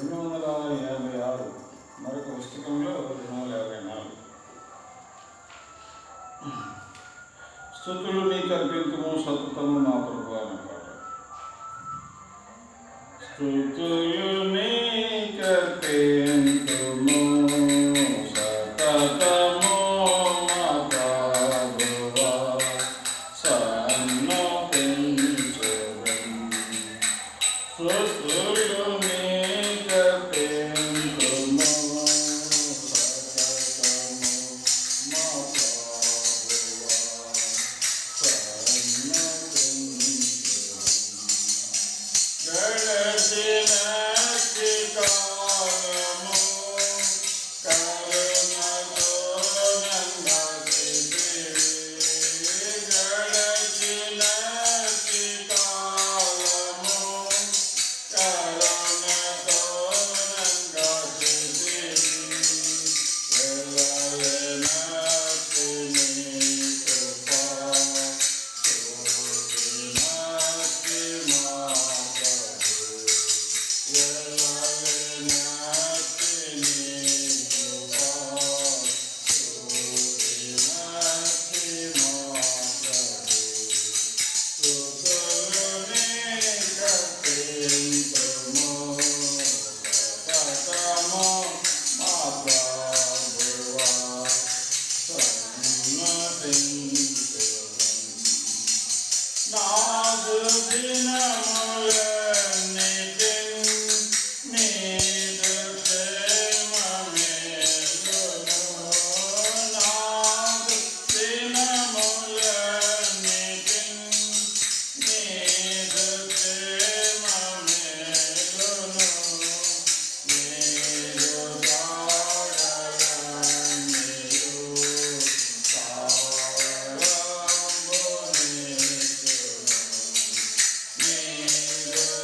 256 మరొక పుస్తకంలో 254 స్తుతులు నీకు అర్పింతుము సతతము నా ప్రభు అనే పాట. స్తుతులు నీకు అర్పింతుము సతతము నా ప్రభువా సన్నతించుదన్. స్తుతులు నీకు అర్పింతుము సతతము నా ప్రభువా సన్నతించుదన్. గడచిన కాలము కరుణతో నిండితివి. గడచిన కాలము కరుణతో నిండితివి. వెళ్ళలేనట్టి నీ కృప చూసినట్టి మా ప్రభు. వెళ్ళలేనట్టి నీ కృప చూసినట్టి మా ప్రభు. స్తుతులు నీకు అర్పింతుము సతతము మా ప్రభువా సన్నతించుదన్. నాదు దినములన్నిటిన్ నీదు క్షేమమేలును. నాదు దినములన్నిటిన్ నీదు క్షేమమేలును. నీదు జాడలన్నీయు సారంభునిచ్చును. నీదు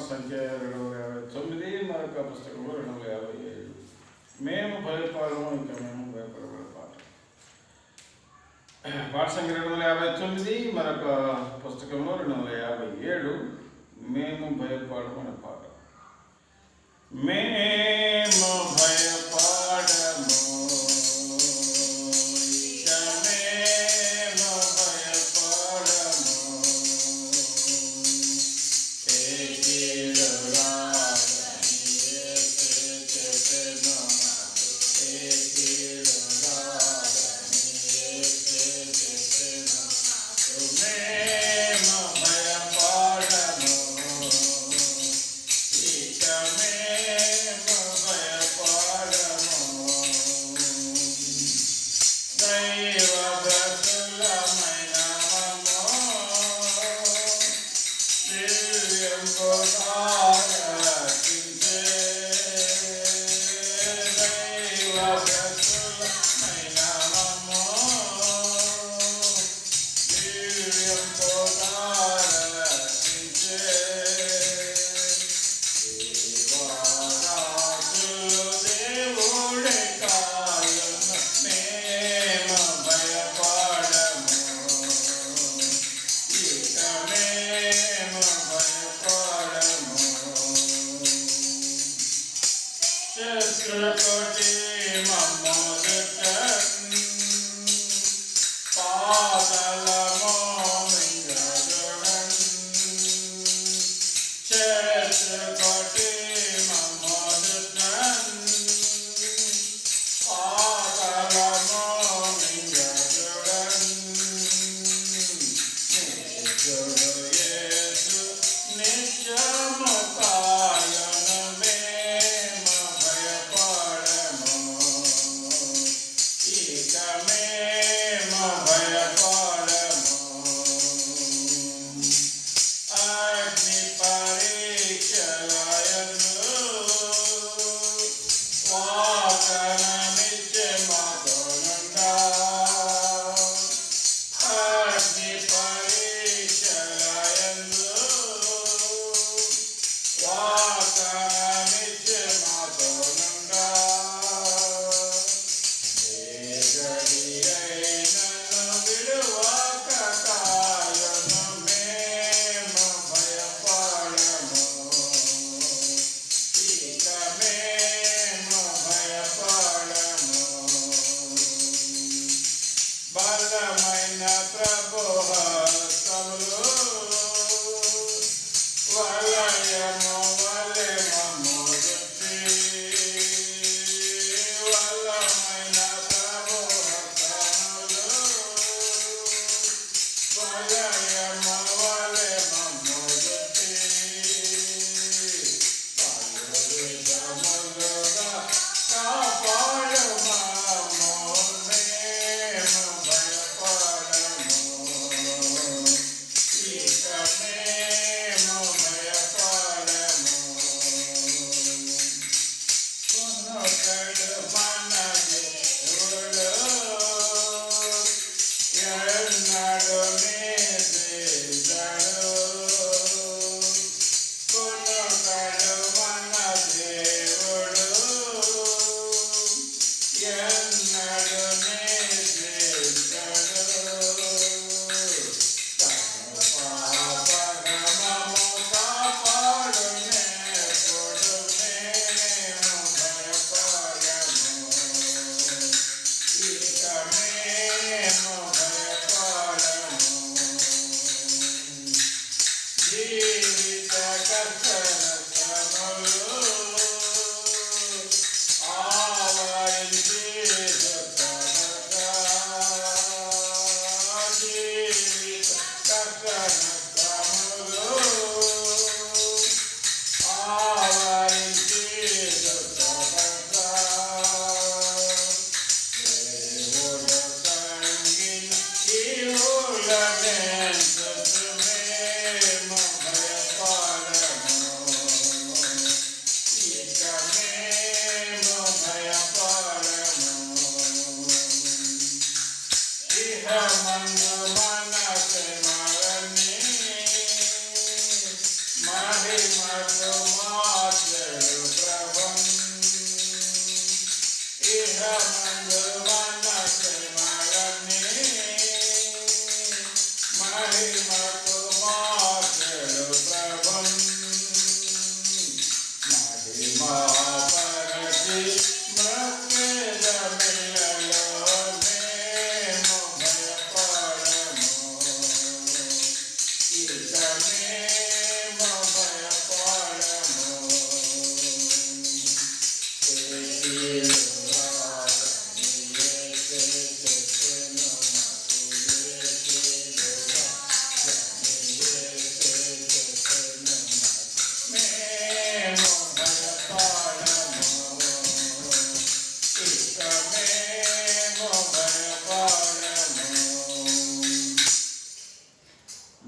సంఖ్య 259, మరొక పుస్తకము 257. మేము భయపడము, ఇంకా మేము భయపడబడే పాట. పాట సంఖ్య 259, మరొక పుస్తకంలో 257. మేము భయపడము అనే పాట. మేము భయపడము, ఇక మేము భయపడము. ఏ కీడు రాదని యేసు చెప్పెను మాకు. ఏ కీడు రాదని యేసు చెప్పెను మాకు. మేము భయపడము, ఇక మేము భయపడము. దైవ భక్తులమైన మమ్ము దివ్యంబు ఆరాధించే. దైవ భక్తులమైన మమ్ము దివ్యంబు ఆరాధించే. దేవరాజులు దేవుడే కాయును, మేము భయపడము, ఇక మేము భయపడము. శత్రుకోటి మమ్ము దుర్గన్, పాతాళము మింగజుడన్. శత్రుకోటి మమ్ము దుర్గన్, పాతాళము మింగజుడన్. నిత్యుడు యేసు నిత్యము కాయును, మేము భయపడము, ఇక మేము భయపడము.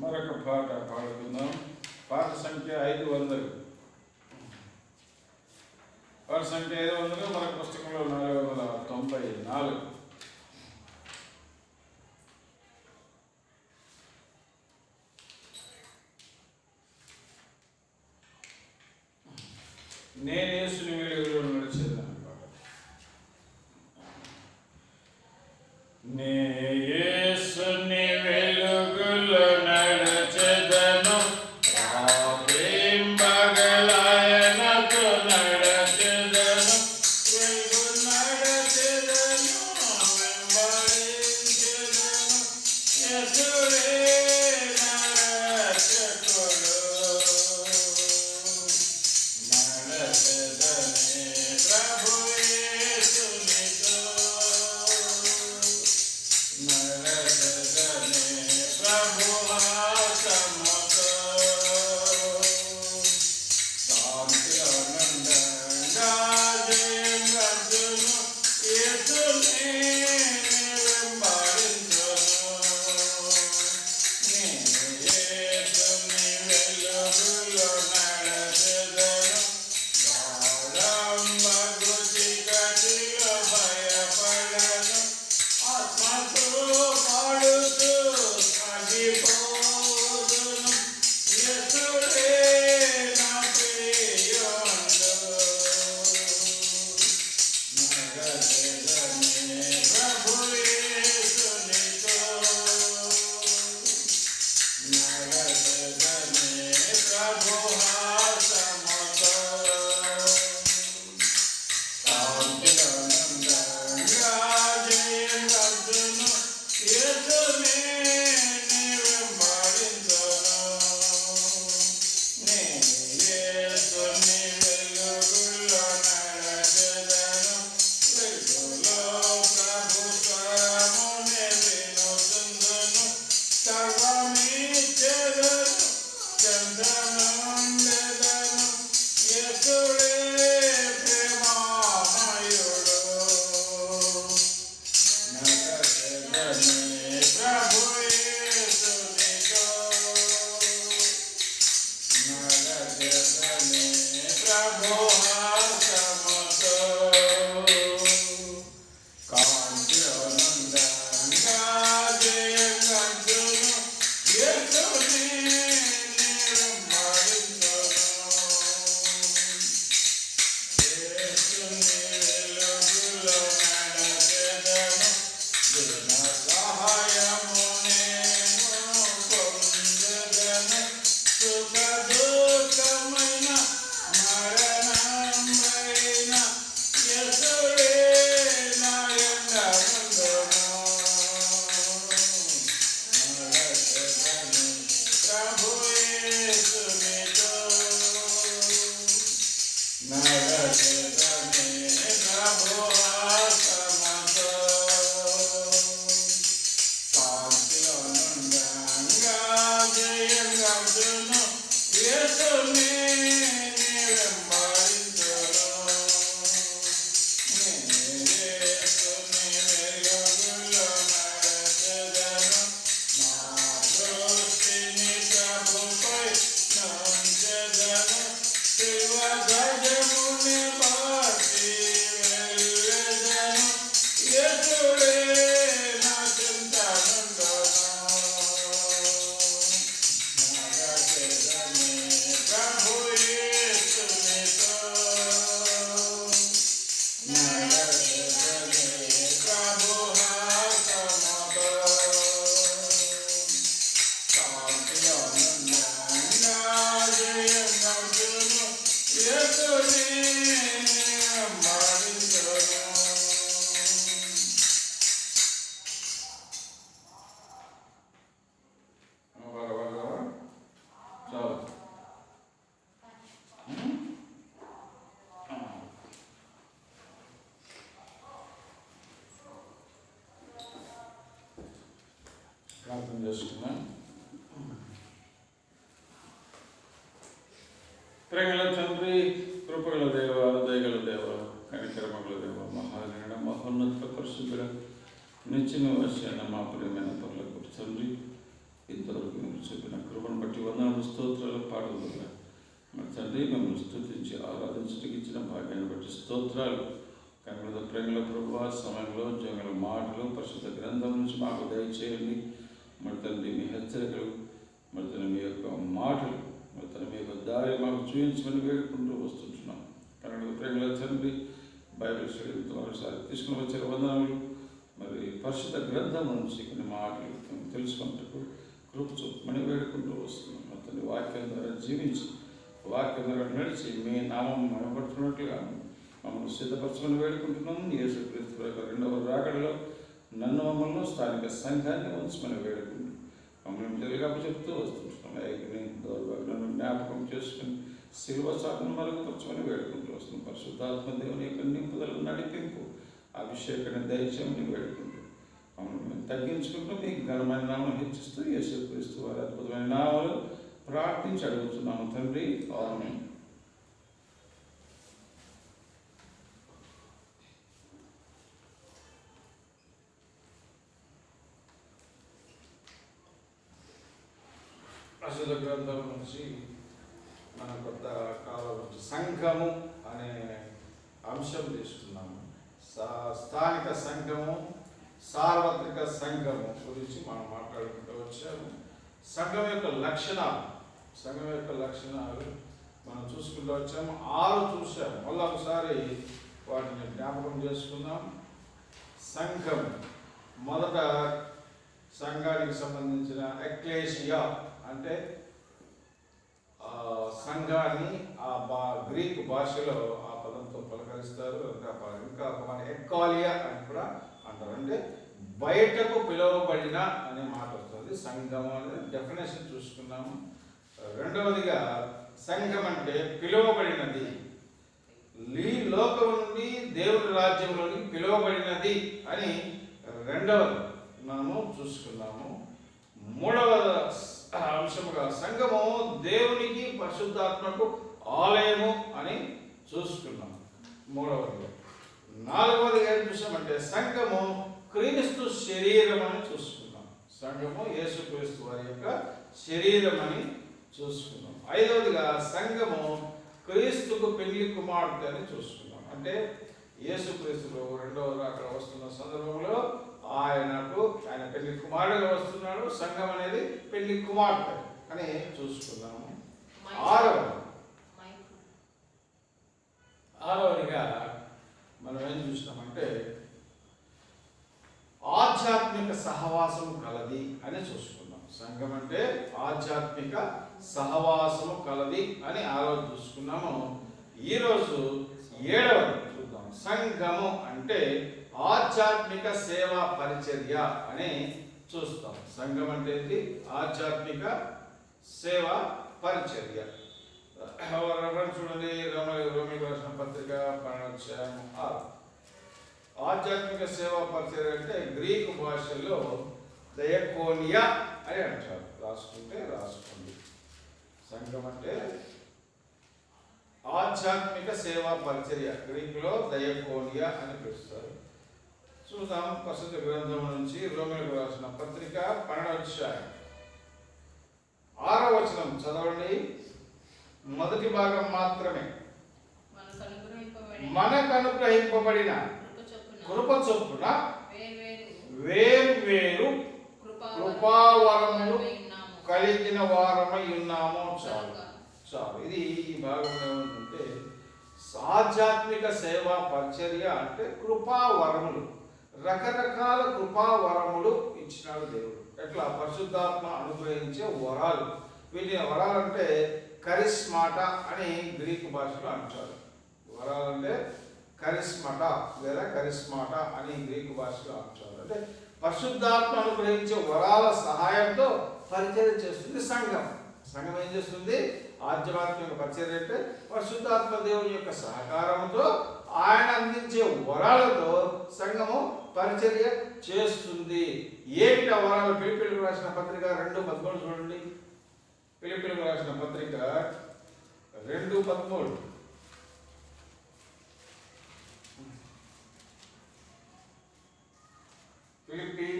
మరొక పాట పాడుకుందాం. పాట సంఖ్య 500. పాట సంఖ్య 500 మన పుస్తకంలో 494. నేను యేసుని వెలుగులో నడిచేదాన్ని పాట. నే యేసుని వెలుగులో నడిచెదను, రాత్రింబగలాయనతో నడిచెదను, వెలుగు నడిచెదను, వెంబడించెదను, యేసుడే నా రక్షకుడు. నడిచెదనే ప్రభు యేసునితో, నడిచెదనే ప్రభు హాసముతో, శాంతిలో నుండంగా జయించును, యేసునే వెంబడించును. నే యేసుని వెలుగులో నడిచెదను, ప్రారంభపు చీకటిలో భయపడను, ఆత్మతో పాడుతూ సాగిపోదును, యేసుడే నా ప్రియుడు. నడిచెదనే ప్రభు యేసునితో, నడిచెదనే ప్రభు హాసముతో, శాంతిలో నుండంగా జయించును, యేసునే వెంబడించును. నే యేసుని వెలుగులో నడిచెదను, వెలుగులో ప్రభు స్వరమునే వినుచుందును, సర్వమిచ్చెదను, చెంతనుండెదను, యేసుడే ప్రేమామయుడు. నడిచెదనే ప్రభు యేసునితో, నడిచెదనే ప్రభు హాసముతో, కాంతిలో నుండంగా జయించును, యేసునే వెంబడించును. యేసుని వెలుగులో నడిచెదను, దీన సహాయము నేను పొందెదను, సుఖ దుఃఖమైన మరణమైన యేసుడే నా యందు ఉండును. నడిచెదను ప్రభు యేసునితో, నడిచెదనే ప్రభు హాసముతో, శాంతిలో నుండంగా జయించును, యేసునే వెంబడించును. నే యేసుని వెలుగులో నడిచెదను, నా దృష్టిని ప్రభుపై నుంచెదను, శివ ధ్వజముని బట్టి చేసుకున్నాం. ప్రేమల తండ్రి, కృపగల దేవ, దయగల దేవ, కనికరమగల దేవ, మహాగణ మహోన్నత పరిశుద్ధుల నిత్య నివాసైన మా ప్రియమైన పనులకు తండ్రి, ఇంతవరకు మీరు చెప్పిన కృపను బట్టి వందనములు స్తోత్రాలు పాడుతున్నా మా తండ్రి. మిమ్మల్ని స్తుతించి ఆరాధించడానికి ఇచ్చిన భాగ్యాన్ని బట్టి స్తోత్రాలు. కనుక ప్రేమల ప్రభావ సమయంలో జంగల మాటలు పరిశుద్ధ గ్రంథం నుంచి మాకు దయచేయండి. మరి తండ్రి మీ హెచ్చరికలు, మరి తన మీ యొక్క మాటలు, మరి తన మీ యొక్క దారి మాకు చూపించమని వేడుకుంటూ వస్తుంటున్నాం. కనుక ప్రేమల తండ్రి, బైబిల్ స్టడీ మరోసారి తీసుకుని వచ్చే వందనములు. మరి పరిశుద్ధ గ్రంథం నుంచి కొన్ని మాటలు తెలుసుకుంటూ కృప చూపమని వేడుకుంటూ వస్తున్నాం. మరి తన వాక్యం ద్వారా జీవించి, వాక్యం ద్వారా నడిచి మీ నామం మనపడుతున్నట్లుగా మమ్మల్ని సిద్ధపరచమని వేడుకుంటున్నాము. యేసుక్రీస్తు యొక్క రెండవ రాకడలో నన్ను మమ్మల్ని స్థానిక సంఘాన్ని ఉంచమని వేడుకుంటూ మమ్మల్ని తెలుగు చెప్తూ వస్తుంటున్నాం. ఐక్యని దౌర్భాగ్యాలను జ్ఞాపకం చేసుకుని శిలువ చాటును మరుగుపరచమని వేడుకుంటూ వస్తున్నాం. పరిశుద్ధాత్మ దేవుని యొక్క నింపుదల, నడిపింపు, అభిషేకాన్ని దయచేయమని వేడుకుంటూ మమ్మల్ని తగ్గించుకుంటూ మీకు ఘనమైన నామం హెచ్చిస్తూ యేసుక్రీస్తు వారి అద్భుతమైన నామాలు ప్రార్థించి అడుగుతున్నాము తండ్రి. ఆమేన్. పరిశుద్ధ గ్రంథం నుంచి మన కొత్త కాలం నుంచి సంఘము అనే అంశం తీసుకున్నాము. స్థానిక సంఘము, సార్వత్రిక సంఘము గురించి మనం మాట్లాడుకుంటూ వచ్చాము. సంఘం యొక్క లక్షణాలు మనం చూసుకుంటూ వచ్చాము. 6 చూసాము. మళ్ళీ ఒకసారి వాటిని జ్ఞాపకం చేసుకుందాం. సంఘం మొదట సంఘానికి సంబంధించిన ఎక్లేసియా అంటే సంఘాన్ని గ్రీకు భాషలో ఆ పదంతో పలకరిస్తారు. ఇంకా మన ఎక్కాలియా అని కూడా అంటారు. అంటే బయటకు పిలువబడిన అనే మాట వస్తుంది. సంఘం అనేది డెఫినేషన్ చూసుకున్నాము. రెండవదిగా సంఘం అంటే పిలువబడినది, లోకం నుండి దేవుని రాజ్యంలోకి పిలువబడినది అని రెండవది మనము చూసుకున్నాము. మూడవ అంశముగా సంఘము దేవునికి పరిశుద్ధాత్మకు ఆలయము అని చూసుకున్నాం మూడవదిగా. నాలుగవదిగా ఏం చూసామంటే సంఘము క్రీస్తు శరీరం అని చూసుకున్నాం. సంఘము యేసుక్రీస్తు వారి యొక్క శరీరం అని చూసుకున్నాం. ఐదవదిగా సంఘము క్రీస్తుకు పెళ్లి కుమార్తె అని చూసుకున్నాం. అంటే యేసుక్రీస్తుకు రెండవ రాకడ వస్తున్న సందర్భంలో ఆయన పెళ్లి కుమారుడుగా వస్తున్నాడు. సంఘం అనేది పెళ్లి కుమార్తె అని చూసుకున్నాము. ఆరవదిగా మనం ఏం చూసినామంటే ఆధ్యాత్మిక సహవాసము కలది అని చూసుకున్నాం. సంఘం అంటే ఆధ్యాత్మిక సహవాసము కలది అని ఆరోజు చూసుకున్నాము. ఈరోజు 7వది చూద్దాం. సంఘము అంటే ఆధ్యాత్మిక సేవా పరిచర్య అని చూస్తాం. సంఘం అంటే ఆధ్యాత్మిక సేవా పరిచర్య. చూడండి, రోమిలకు రాసిన పత్రిక 12:6. ఆధ్యాత్మిక సేవా పరిచర్య అంటే గ్రీకు భాషలో దయకోనియా అని అంటారు. రాసుకోండి. సంఘం అంటే ఆధ్యాత్మిక సేవా పరిచర్య, గ్రీకులో దయకోనియా అని పిలుస్తారు. చూద్దాం పరిశుద్ధ గ్రంథం నుంచి రోమిలకు రాసిన పత్రిక 12:6 చదవండి. మొదటి భాగం మాత్రమే. మనకు అనుగ్రహింపబడిన కృప చొప్పున వేర్వేరు కృపావరములు కలిగిన వారమై ఉన్నాము. చాలు. ఇది ఈ భాగంలో ఏమంటే ఆధ్యాత్మిక సేవా పరిచర్య అంటే కృపావరములు, రకరకాల కృపావరములు ఇచ్చినాడు దేవుడు. ఎట్లా? పరిశుద్ధాత్మ అనుగ్రహించే వరాలు. వీటిని వరాలంటే కరిస్మాటా అని గ్రీకు భాషలో అంటారు. వరాలంటే కరిస్మాటా లేదా కరిస్మాటా అని గ్రీకు భాషలో అంటారు. అంటే పరిశుద్ధాత్మ అనుగ్రహించే వరాల సహాయంతో పరిచర్య చేస్తుంది సంఘం. సంఘం ఏం చేస్తుంది? ఆధ్యాత్మిక పరిచర్య అంటే పరిశుద్ధాత్మ దేవుని యొక్క సహకారంతో ఆయన అందించే వరాలతో సంఘము పరిచర్య చేస్తుంది. ఏమిటి ఆ వరాలు? ఫిలిప్పీయులకు రాసిన పత్రిక 2:13 చూడండి. ఫిలిప్పీయులకు రాసిన పత్రిక 2:13. ఫిలిప్పీ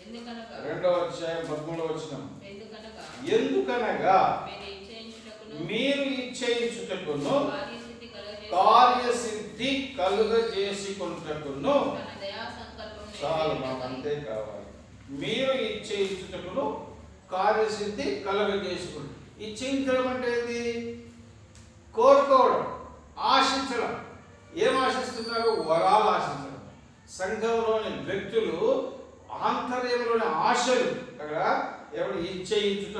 2:13 ఎందుకనగా మీరు ఇచ్చేయించుటకును కార్యసిద్ధి కలుగజేసుకొనుటకును చాలు, మాకు అంతే కావాలి. మీరు ఇచ్చేయించుటకును కార్యసిద్ధి కలుగజేసుకుంటు. ఇచ్చేయించడం అంటే ఏంది? కోరుకోవడం, ఆశించడం. ఏం ఆశిస్తున్నారు? వరాలు ఆశించడం. సంఘంలోని వ్యక్తులు ఆంతర్యంలోని ఆశలు అక్కడ ఎవరు ఇచ్చేయించుట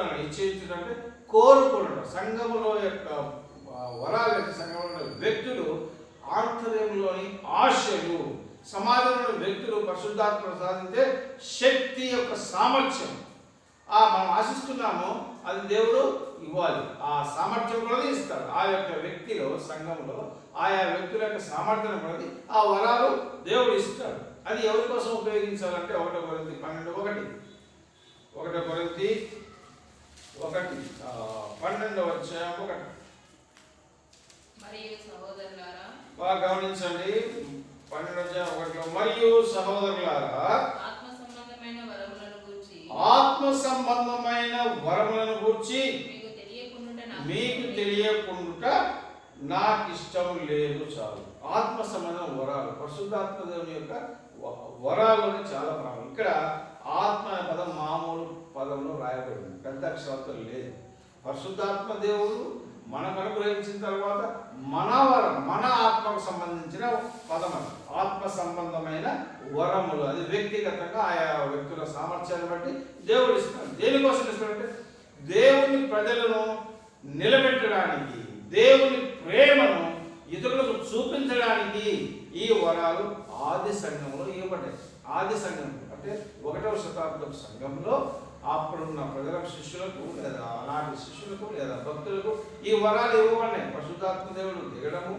అంటే కోరుకోవడం. సంఘములో యొక్క వరాలు సంఘంలో వ్యక్తులు ఆంతర్యంలోని ఆశలు, సమాజంలోని వ్యక్తులు పరిశుద్ధాత్మను సాధించే శక్తి యొక్క సామర్థ్యం. మనం ఆశిస్తున్నాము, అది దేవుడు ఇవ్వాలి. ఆ సామర్థ్యం కూడా ఇస్తాడు. ఆ యొక్క వ్యక్తిలో సంఘంలో ఆయా వ్యక్తుల యొక్క సామర్థ్యం కూడా ఆ వరాలు దేవుడు ఇస్తాడు. అది ఎవరి కోసం ఉపయోగించాలంటే 1 కొరింథీ 12:1 బాగా గమనించండి. 12:1 మరియు సహోదరులారా ఆత్మ సంబంధమైన వరములను గూర్చి మీకు తెలియకుండుట నాకు ఇష్టం లేదు. చాలు. ఆత్మ సంబంధం వరాలు, పరిశుద్ధాత్మ దేవుని యొక్క వరాలు చాలా ప్రాముఖ్యం. ఇక్కడ ఆత్మ అనే పదం మామూలు పదంలో రాయబడింది, పెద్ద అక్షరాలతో లేదు. పరిశుద్ధాత్మ దేవుడు మనకు అనుగ్రహించిన తర్వాత మన వరం, మన ఆత్మకు సంబంధించిన పదం. ఆత్మ సంబంధమైన వరములు అది వ్యక్తిగతంగా ఆయా వ్యక్తుల సామర్థ్యాన్ని బట్టి దేవుడు ఇస్తాడు. దేనికోసం ఇస్తాడంటే దేవుని ప్రజలను నిలబెట్టడానికి, దేవుని ప్రేమను ఇతరులకు చూపించడానికి ఈ వరాలు ఆది సంఘంలో ఇవ్వబడ్డాయి. ఆది సంఘం అంటే 1వ శతాబ్దపు సంఘంలో అప్పుడున్న ప్రజలకు, శిష్యులకు లేదా అలాంటి శిష్యులకు లేదా భక్తులకు ఈ వరాలు ఇవ్వబడినాయి. పరిశుద్ధాత్మ దేవుడు దిగడము,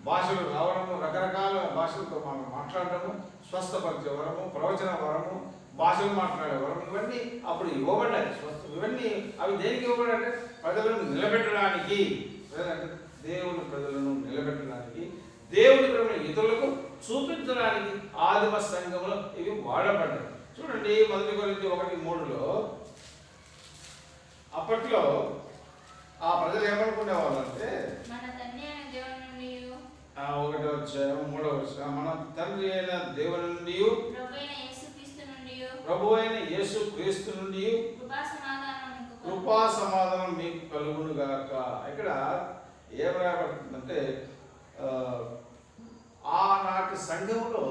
భాషలు రావడము, రకరకాల భాషలతో మనం మాట్లాడటము, స్వస్థపరిచే వరము, ప్రవచన వరము, భాషలు మాట్లాడే వరం, ఇవన్నీ అప్పుడు ఇవ్వబడ్డాయి. ఇవన్నీ అవి దేనికి ఇవ్వబడ్డాయంటే ప్రజలను నిలబెట్టడానికి, దేవుని ప్రజలను నిలబెట్టడానికి, దేవుని ప్రేమను ఇతరులకు చూపించడానికి ఆదిమ సంఘంలో ఇవి వాడబడ్డాయి. చూడండి 1 కొరింథీ 1:3 అప్పట్లో ఆ ప్రజలు ఏమనుకునేవాళ్ళు అంటే 1:3 మన తండ్రి అయిన దేవుని నుండి ప్రభు అయిన యేసు క్రీస్తు నుండి కృపా సమాధానం మీకు కలుగును గాక. ఇక్కడ ఏం రాయబడుతుందంటే ఆనాటి సంఘంలో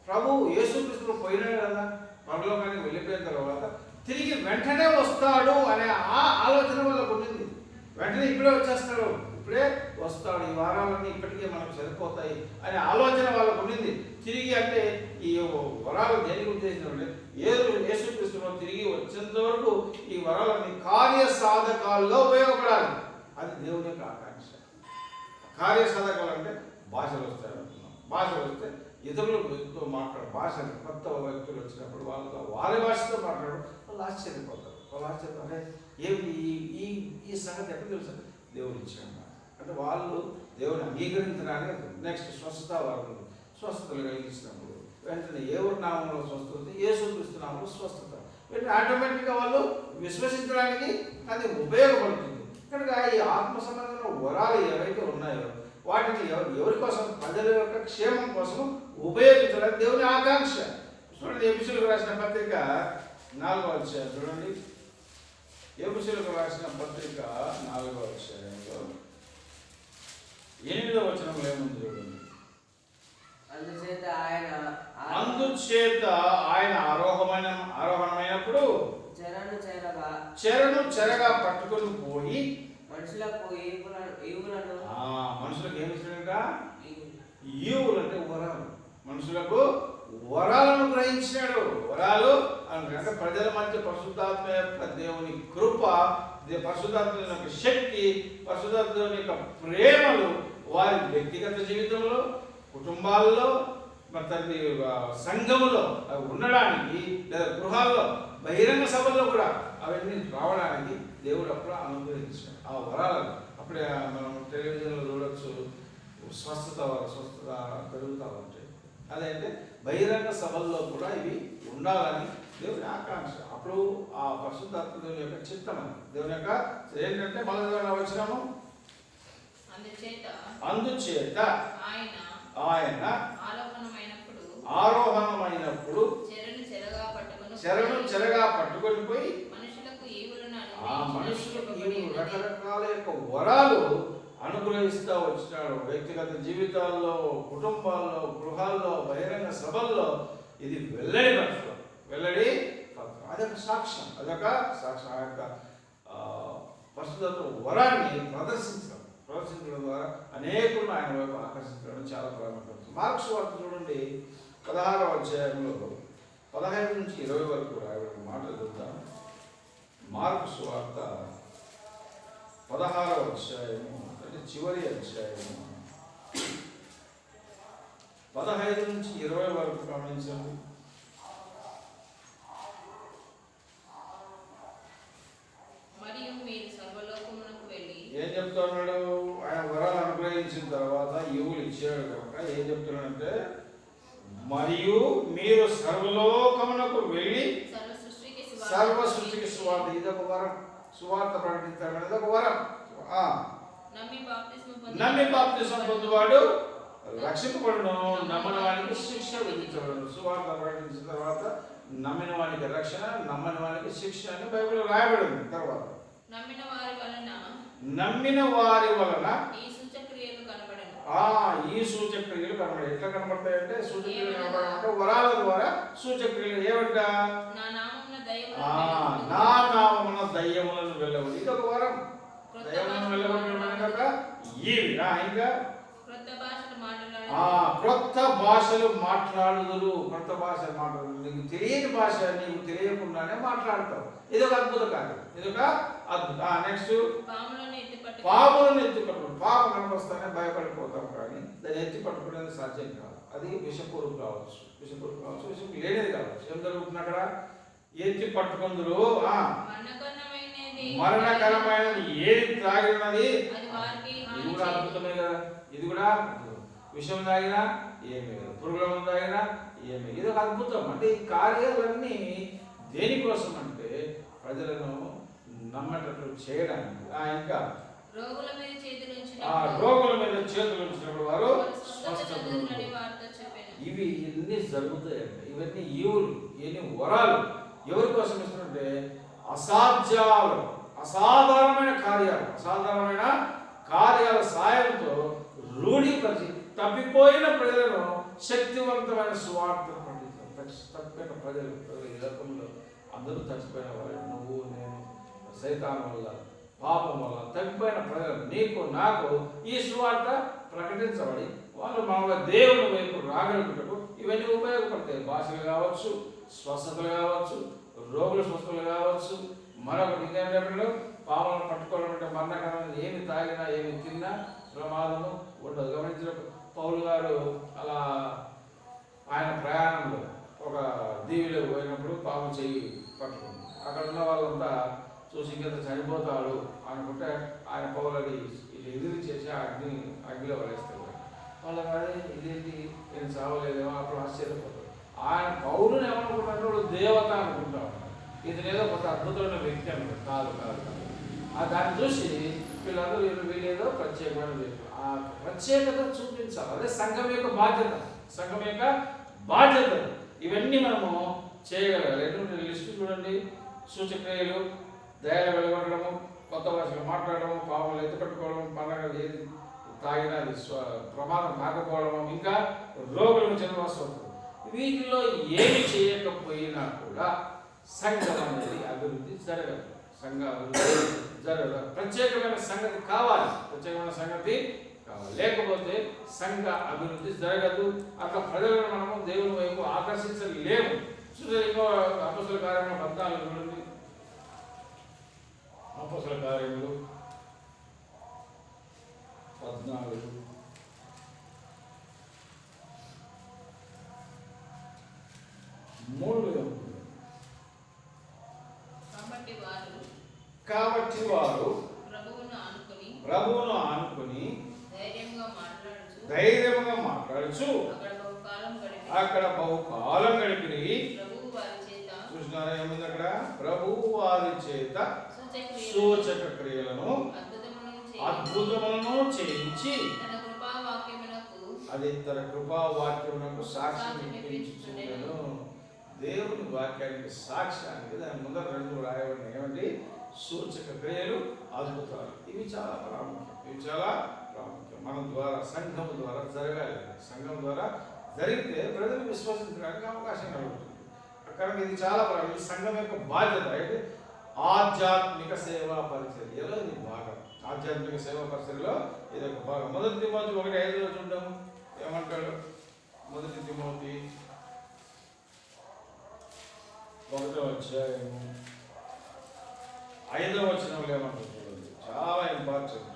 ప్రభు యేసుక్రీస్తు పోయినాడు కదా, పరలోకానికి వెళ్ళిపోయిన తర్వాత తిరిగి వెంటనే వస్తాడు అనే ఆ ఆలోచన వాళ్ళకు ఉండింది. వెంటనే ఇప్పుడే వచ్చేస్తాడు, ఇప్పుడే వస్తాడు, ఈ వారాలన్నీ ఇప్పటికే మనకు సరిపోతాయి అనే ఆలోచన వాళ్ళకు ఉండింది. తిరిగి అంటే ఈ వరాలు దేనికి ఉద్దేశించాలంటే యేసుక్రీస్తులో తిరిగి వచ్చేంత వరకు ఈ వరాలన్నీ కార్యసాధకాలుగా ఉపయోగపడాలి. అది దేవుని యొక్క ఆకాంక్ష. కార్యసాధకాలు అంటే భాషలు వస్తాయి అనుకున్నాం. భాషలు వస్తే ఇతరులతో మాట్లాడు, భాషలు కొత్త వ్యక్తులు వచ్చినప్పుడు వాళ్ళతో వారి భాషతో మాట్లాడు, వాళ్ళు ఆశ్చర్యపోతారు. వాళ్ళు ఆశ్చర్యపోతే ఏమి ఈ సంగతి ఎక్కడ తెలుసు? దేవుడు ఇచ్చాడు అంటే వాళ్ళు దేవుని అంగీకరించడానికి. నెక్స్ట్ స్వస్థత వారు స్వస్థతలు కలిగించినప్పుడు వెంటనే ఎవరి నామంలో స్వస్థత, యేసుక్రీస్తు నామంలో స్వస్థత, వెంటనే ఆటోమేటిక్గా వాళ్ళు విశ్వసించడానికి అది ఉపయోగపడుతుంది. కనుక ఈ ఆత్మ సంబంధమైన వరాలు ఏవైతే ఉన్నాయో వాటిని ఎవరి కోసం? ప్రజల యొక్క క్షేమం కోసం ఉపయోగించడానికి దేవుని ఆకాంక్ష. చూడండి ఎఫెసీయులకు రాసిన పత్రిక 4వ అధ్యాయం చూడండి. ఎఫెసీయులకు రాసిన పత్రిక 4వ అధ్యాయంలో 8వ వచనంలో ఏముంది చూడండి. అందుచేత ఆయన ఆరోహణమైనప్పుడు చెరను చెరగా పట్టుకొని పోయి మనుషులకు ఏమి ఇచ్చినాక ఈవులు అంటే వరాలు, మనుషులకు వరాలను గ్రహించినాడు. వరాలు అంటే ప్రజల మధ్య పరిశుద్ధాత్మ యొక్క దేవుని కృప, పరిశుద్ధాత్మ యొక్క శక్తి, పరిశుద్ధాత్మ యొక్క ప్రేమలు వారి వ్యక్తిగత జీవితంలో, కుటుంబాల్లో, మరి సంఘములో అవి ఉండడానికి, లేదా గృహాల్లో, బహిరంగ సభల్లో కూడా అవన్నీ రావడానికి దేవుడు అప్పుడు అనుగ్రహించాడు ఆ వరాలను. అప్పుడే మనం టెలివిజన్లో చూడొచ్చు, స్వస్థత పెరుగుతూ ఉంటాయి. అదైతే బహిరంగ సభల్లో కూడా ఇవి ఉండాలని దేవుని ఆకాంక్ష. అప్పుడు ఆ పరిశుద్ధాత్మ దేవుని యొక్క చిత్తం అని, దేవుని యొక్క ఏంటంటే మొదటి వచ్చినాము, అందుచేత ఆయన ఆరోహణమైనప్పుడు చెరను చెరగా పట్టుకొని పోయి ఆ మనుషులకు రకరకాల యొక్క వరాలు అనుగ్రహిస్తూ వచ్చినాడు. వ్యక్తిగత జీవితాల్లో, కుటుంబాల్లో, గృహాల్లో, బహిరంగ సభల్లో ఇది వెల్లడి పత్రం, వెల్లడి పత్రం. అదొక సాక్ష్యం, అదొక సాక్ష్యం. ఆ యొక్క పరిశుద్ధ వరాన్ని ప్రదర్శించడం ద్వారా అనేకులను ఆయన వైపు ఆకర్షించడం చాలా ప్రారంభపడుతుంది. మార్క్స్ వార్త చూడండి, 16వ అధ్యాయంలో 15 నుంచి 20 వరకు రాయబడిన మాటలు చూద్దాం. మార్క్స్ వార్త 16వ అధ్యాయము, అంటే చివరి అధ్యాయము, 15 నుంచి 20 వరకు గమనించండి. ఏం చెప్తున్నాడు? ఆయన వరాలు అనుగ్రహించిన తర్వాత ఈవులు ఇచ్చాడు కనుక ఏం చెప్తున్నాడంటే, మరియు మీరు సర్వలోకమునకు వెళ్ళి సర్వ సృష్టికి సువార్త, ఇదొక వరం, సువార్త ప్రకటించడం అనేది ఒక వరం. నమ్మి బాప్తిస్మం పొందువాడు రక్షింపబడును, నమ్మని వానికి శిక్ష విధించబడును. సువార్త ప్రకటించిన తర్వాత నమ్మిన వానికి రక్షణ, నమ్మని వానికి శిక్ష అని బైబిల్లో రాయబడింది. తర్వాత నమ్మిన వారి వలన ఈ సూచక్రియలు కనబడేవి. ఎట్లా కనబడతాయంటే, సూచక్రియలు కనబడాలంటే వరాల ద్వారా సూచక్రియలు. ఏమంట? నా నామమున దయ్యములను వెళ్ళవద్దు. ఇది ఒక వరం. దయ్యములను వెళ్ళవడం ఇవి. ఇంకా క్రొత్త భాషలు మాట్లాడుదురు. క్రొత్త భాషలు మాట్లాడు. నీకు తెలియని భాష నీకు తెలియకుండానే మాట్లాడతావు. ఇది ఒక అద్భుత కార్యం, ఇది ఒక అద్భుత. నెక్స్ట్, పాములను ఎత్తుపట్టుకుని. పాము కనిపిస్తానే భయపడిపోతాం, కానీ దాన్ని ఎత్తి పట్టుకునేది సాధ్యం కాదు. అది విషపూర్వం కావచ్చు, విషం లేనిది కావచ్చు. ఏం జరుగుతుంది అక్కడ? ఎత్తి పట్టుకుందరు. మరణకరమైనది ఏది త్రాగినది, ఇది కూడా అద్భుతమే కదా. ఇది కూడా విషం తాగినా ఏమీ లేదు, పురుగుల తాగినా ఏమీ. ఇది ఒక అద్భుతం. అంటే ఈ కార్యాలన్నీ దేనికోసం అంటే ప్రజలను నమ్మేటట్లు చేయడానికి. ఇంకా రోగుల మీద చేతులు ఉంచినప్పుడు వారు స్వస్థత. ఇవి ఇన్ని జరుగుతాయంటే, ఇవన్నీ ఈవులు, ఇవన్నీ వరాలు ఎవరి కోసం ఇస్తున్నట్టే అసాధ్యాలు, అసాధారణమైన కార్యాల సాయంతో రూఢీపరిచి తప్పిపోయిన ప్రజలను శక్తివంతమైన సువార్త తప్పిపోయిన ప్రజలు ఈ లోకంలో అందరూ చచ్చిపోయిన వాళ్ళు, నువ్వు నేను, సైతాను వల్ల, పాపం వల్ల తప్పిపోయిన ప్రజలు, నీకు నాకు ఈ సువార్త ప్రకటించబడి వాళ్ళు మామూలుగా దేవుని వైపు రాగలుగుటకు ఇవన్నీ ఉపయోగపడతాయి. భాషలు కావచ్చు, స్వస్థతలు కావచ్చు, రోగుల స్వస్థతలు కావచ్చు. మరొకటి ఇంకేంటో పాములను పట్టుకోవడం అంటే మరణకరమైన, ఏమి తాగినా ఏమి తిన్నా ప్రమాదము ఉండదు. గమనించిన పౌలు గారు అలా ఆయన ప్రయాణంలో ఒక దీవిలో పోయినప్పుడు పాము చెయ్యి పట్టుకుంది. అక్కడ ఉన్న వాళ్ళంతా చూసి ఇంకెంత చనిపోతాడు అనుకుంటే ఆయన పౌలని ఇది ఎదిరించేసి అగ్నిలో పడేస్తాడు. వాళ్ళ కానీ ఇదేంటి, నేను చావలేదేమో. అప్పుడు ఆశ్చర్యపోతాడు. ఆయన పౌరుని ఏమనుకుంటాడు? దేవత అనుకుంటా ఉన్నాడు. ఇతనేదో కొంత అద్భుతమైన వ్యక్తి అనుకుంటాడు. కాదు. దాన్ని చూసి వీళ్ళందరూ వీళ్ళేదో ప్రత్యేకమైన వ్యక్తులు. ఆ ప్రత్యేకత చూపించాలి. అదే సంఘం యొక్క బాధ్యత. ఇవన్నీ మనము చేయగలగాలి. ఎందుకంటే లిస్టు చూడండి. సూచక్రియలు, దయాలు వెలువడము, కొత్త భాషలు మాట్లాడము, పాములు ఎత్తుపట్టుకోవడం, పండగ ఏది తాగినా అది ప్రమాదం కాకపోవడము, ఇంకా రోగులను చనిపోతుంది. వీటిలో ఏమి చేయకపోయినా కూడా సంఘం అనేది అభివృద్ధి జరగదు. ప్రత్యేకమైన సంగతి కావాలి. లేకపోతే సంఘ అభివృద్ధి జరగదు. అట్లా ప్రజలను మనము దేవుని వైపు ఆకర్షించలేము. చూడండి ఇంకో అపొస్తలుల కార్యములు 14 చూడండి. అపొస్తలుల కార్యములు 14 3 కాబట్టి వారు ప్రభువును ఆనుకొని ధైర్యంగా మాట్లాడుచు అక్కడ బహుకాలం గడిపి చూసినారా ఏముంది అక్కడ? ప్రభువు వారి చేత సూచక క్రియలను అద్భుతములను చేయించి అది తన కృపావాక్యమునకు సాక్ష్యం ఇప్పించుచుండెను. దేవుని వాక్యానికి సాక్ష్యానికి దాని ముందర 2 రాయబడిన ఏమంటే సూచక క్రియలు, అద్భుతాలు. ఇవి చాలా ప్రాముఖ్యం. మన ద్వారా సంఘం ద్వారా జరగాలి. సంఘం ద్వారా జరిగితే ప్రజలు విశ్వసించడానికి అవకాశం కలుగుతుంది. కనుక ఇది చాలా ప్రాముఖ్యం. సంఘం యొక్క బాధ్యత అయితే ఆధ్యాత్మిక సేవా పరిచర్యలో ఇది భాగం. ఆధ్యాత్మిక సేవా పరిచర్యలో ఇది ఒక భాగం. 1 తిమోతి 1:5 చూద్దాము. ఏమంటాడు? 1 తిమోతి 1వ అధ్యాయము 5వ వచనంలో ఏమంటారు చూడండి. చాలా ఇంపార్టెంట్.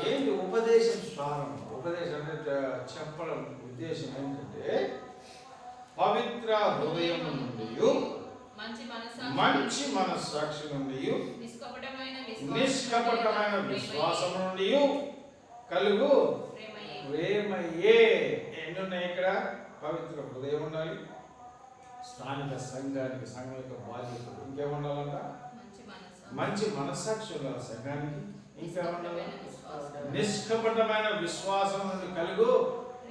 ఏంటి ఉపదేశం సారం? ఉపదేశం అంటే చెప్పడం ఉద్దేశం ఏంటంటే పవిత్ర హృదయం నుండి, మంచి మనస్సాక్షి నుండి, నిష్కపటమైన విశ్వాసం నుండి కలుగు ప్రేమయే. ఎన్నున్నాయి ఇక్కడ? పవిత్ర హృదయం ఉండాలి, స్థానిక సంఘానికి సంఘం యొక్క బాధ్యతలు. ఇంకేముండాలంట? మంచి మనస్సాక్షి ఉండాలి సంఘానికి. ఇంకేముండాలి? నిష్కపటమైన విశ్వాసం నుండి కలుగు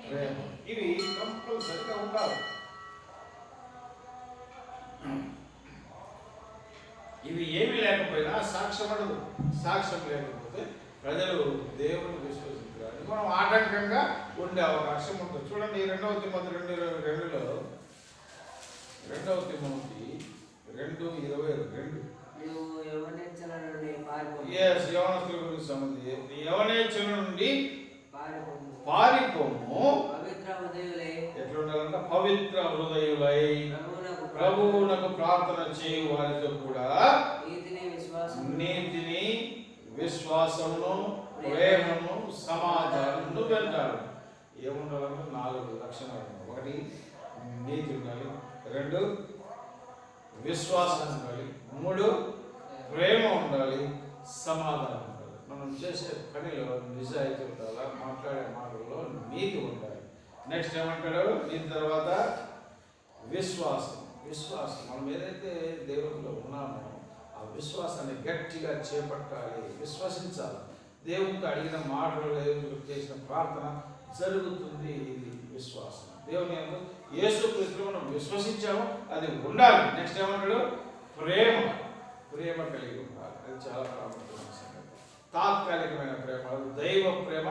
ప్రేమ. ఇవి కంపల్సరిగా ఉండాలి. ఇవి ఏమి లేకపోయినా సాక్ష్యం ఉండదు. సాక్ష్యం లేకపోతే ప్రజలు దేవుని విశ్వసించడానికి మనం ఆటంకంగా ఉండే అవకాశం ఉంటుంది. చూడండి 2వ తిమోతి 2:22లో 2వ తిమోతి 2:22 యవనస్తుల గురించి సంబంధించి యవనేచ్ఛల నుండి పారిపోము. ఎట్లా ఉండాలంట? పవిత్ర హృదయులై ప్రభువునకు ప్రార్థన చేయు వారితో కూడా నీతిని, విశ్వాసమును, ప్రేమను, సమాధానమును వెంటాడు. ఏముండాలంటే 4 లక్షణాలు. 1 నీతి ఉండాలి, 2 విశ్వాసం ఉండాలి, 3 ప్రేమ ఉండాలి, సమాధానం ఉండాలి. మనం చేసే పనిలో నిజాయితీ ఉండాలి, మాట్లాడే మాటల్లో నీతి ఉండాలి. నెక్స్ట్ ఏమంటాడు? నీతి తర్వాత విశ్వాసం. మనం ఏదైతే దేవునిలో ఉన్నామో ఆ విశ్వాసాన్ని గట్టిగా చేపట్టాలి, విశ్వసించాలి. దేవునికి అడిగిన మాటలు, దేవునికి చేసిన ప్రార్థన జరుగుతుంది. ఇది విశ్వాసం. దేవుని యేసుక్రీస్తును మనం విశ్వసించాము, అది ఉండాలి. నెక్స్ట్ ఏమంటాడు? ప్రేమ కలిగి ఉండాలి. అది చాలా ప్రాముఖ్యమైన సంగతి. తాత్కాలికమైన ప్రేమ, దైవ ప్రేమ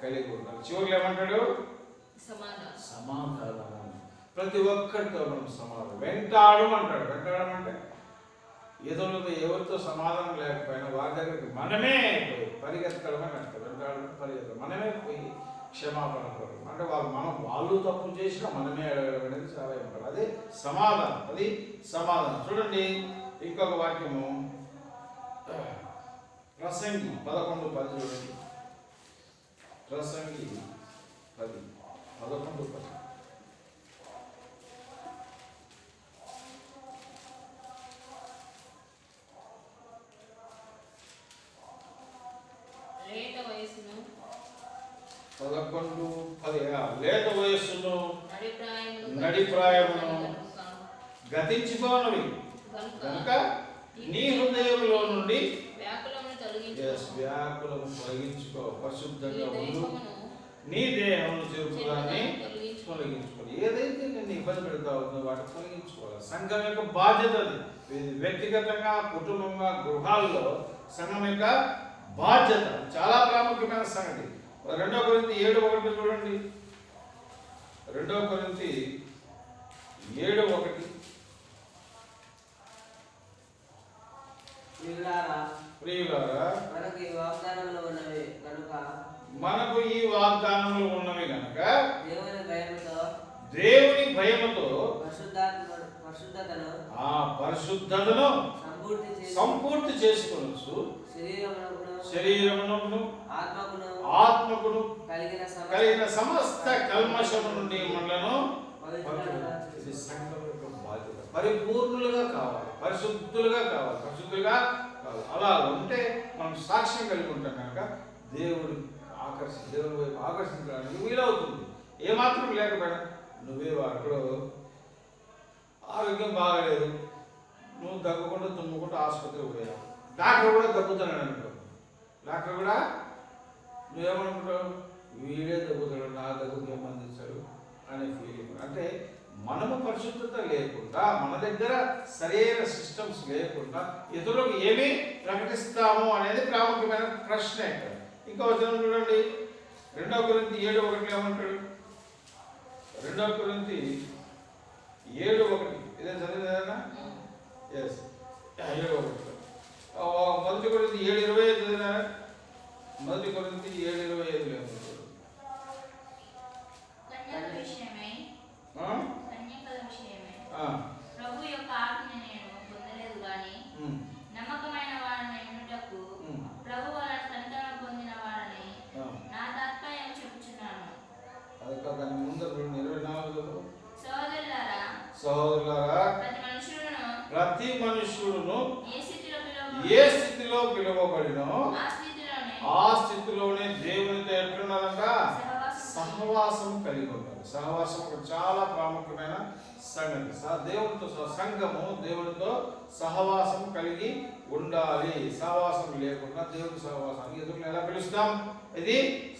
కలిగి ఉండాలి. చివరికి ఏమంటాడు? సమాధానం. ప్రతి ఒక్కరితో మనం సమాధానం. వెంటాడమంటాడు. వెంటాడడం అంటే ఎదురుతో ఎవరితో సమాధానం లేకపోయినా వారి దగ్గరికి మనమే పోయి పరిగెత్తడం అని అంటారు. వెంటాడడం పరిగెత్తడం. మనమే పోయి క్షమాపణ కోరడం అంటే వాళ్ళు తప్పు చేసినా మనమే అడగడం అనేది చాలా ఇంపార్టెంట్. అదే సమాధానం. చూడండి ఇంకొక వాక్యము ప్రసంగి 11:10 చూడండి. ప్రసంగి 11:10 లేత వయస్సును నడిప్రాయమును గతించిపోనవి కనుక నీ హృదయంలో నుండి వ్యాకులను తొలగించుకో. పరిశుద్ధంగా ఉండు, నీ దేహమును చెరుపుదాన్ని తొలగించుకోవాలి. ఏదైతే నిన్ను ఇబ్బంది పెడతా ఉందో వాటిని తొలగించుకోవాలి. సంఘం యొక్క బాధ్యత అది. వ్యక్తిగతంగా, కుటుంబంగా, గృహాల్లో సంఘం యొక్క బాధ్యత చాలా ప్రాముఖ్యమైన సంగతి. 2 కొరింథీ 7:1 చూడండి. 2 కొరింథీ 7:1 ప్రియులారా మనకు ఈ వాగ్దానములు ఉన్నవి గనుక దేవుని భయముతో పరిశుద్ధతను సంపూర్తి చేసుకొనొచ్చు శరీరమును ఆత్మకును కలిగిన సమస్త కల్మషము నుండి మనలను ఇది సంఘం యొక్క బాధ్యత. పరిపూర్ణులుగా కావాలి, పరిశుద్ధులుగా అలా ఉంటే మనం సాక్ష్యం కలిగి ఉంటాం కనుక దేవుడి వైపు ఆకర్షించడానికి వీలవుతుంది. ఏమాత్రం లేకపోయినా నువ్వే అక్కడ ఆరోగ్యం బాగలేదు, నువ్వు దగ్గకుండా తుమ్ముకుంటూ ఆసుపత్రికి పోయావు, డాక్టర్ కూడా దగ్గుతున్నాడు అనుకో, డాక్టర్ కూడా నువ్వేమనుకుంటావు, వీడే దగ్గుతాడు, నా దగ్గుకి ఏమందిస్తాడు అనే ఫీలింగ్. అంటే మనము పరిశుద్ధత లేకుండా, మన దగ్గర సరైన సిస్టమ్స్ లేకుండా ఇతరులకు ఏమి ప్రకటిస్తాము అనేది ప్రాముఖ్యమైన ప్రశ్న ఇక్కడ. ఇంకా వచనం చూడండి, 2 కొరింథీ 7:1 ఏమంటాడు? 2 కొరింథీ 7:1 ఇదే చదివినా? ఎస్, 7:1. 1 కొరింథీ 7:25 చదివినా? 1 కొరింథీ 7:25 ఏమంటాడు? ప్రభు యొక్క ఆజ్ఞ నేను పొందలేదు గాని నమ్మకమైన వారిని ఎన్నుటకు ప్రభు వలన సంతానం పొందిన వారిని నా తాత్పర్యం చెప్పుచున్నాను. దాని ముందు 24 సహోదరులారా ప్రతి మనుషులను ఏ స్థితిలో పిలువబడినో ఆ స్థితిలోనే దేవునితో ఎట్లున్నారంట? సహవాసం కలిగి ఉండాలి. సహవాసం ఒక చాలా ప్రాముఖ్యమైన సంగతి. దేవునితో సంఘము దేవునితో సహవాసం కలిగి ఉండాలి. సహవాసం లేకుండా దేవుని సహవాసాన్ని ఎదురు ఎలా పిలుస్తాం? ఇది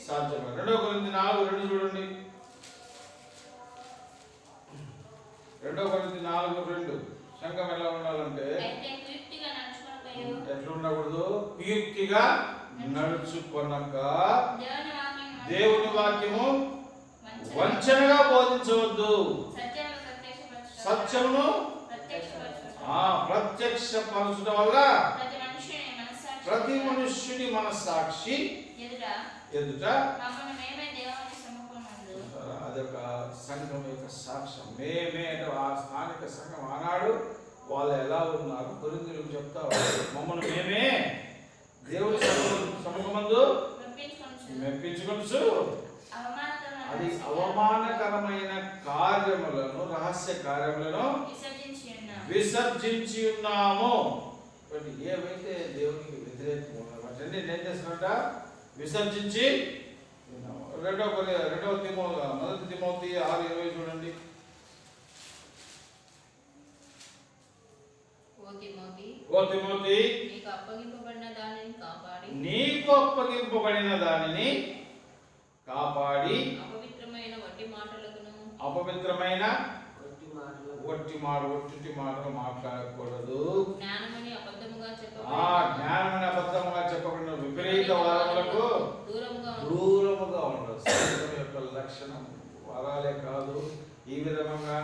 సాధ్యమే. 2 కొరింథీ 4:2 చూడండి. 2 కొరింథీ 4:2 సంఘం ఎలా ఉండాలంటే ఎట్లా ఉండకూడదు? కుయుక్తిగా నడుచుకొనక దేవుని వాక్యము వంచనగా బోధించవద్దు, సత్యమును ప్రత్యక్షపరచడం వల్ల ప్రతి మనుష్యుని మనస్సాక్షి ఎదుట అదొక సంఘం యొక్క సాక్ష్యం. మేమే అంటే ఆ స్థానిక సంఘం ఆనాడు వాళ్ళు ఎలా ఉన్నారు కొరింథీయులకు చెప్తా, మమ్మల్ని మేమే దేవుని సముఖమందు మెప్పించుకొనుచు అది అవమానకరమైన కార్యములను, రహస్య కార్యములను విసర్జించి ఉన్నాము. ఏవైతే దేవునికి వ్యతిరేకంగా ఉన్నారో వాటిని ఏం చేస్తున్నట? విసర్జించి ఉన్నాము. 1 తిమోతి 6:20 చూడండి. ఓ తిమోతి, నీకు అప్పగింపబడిన దానిని కాపాడి అపవిత్రమైన ఒట్టి మాటలు మాట్లాడకూడదు. జ్ఞానమని అబద్ధముగా చెప్పకుండా విపరీత వారములకు దూరముగా ఉండదు. సంఘం యొక్క లక్షణం వరాలే కాదు, ఈ విధంగా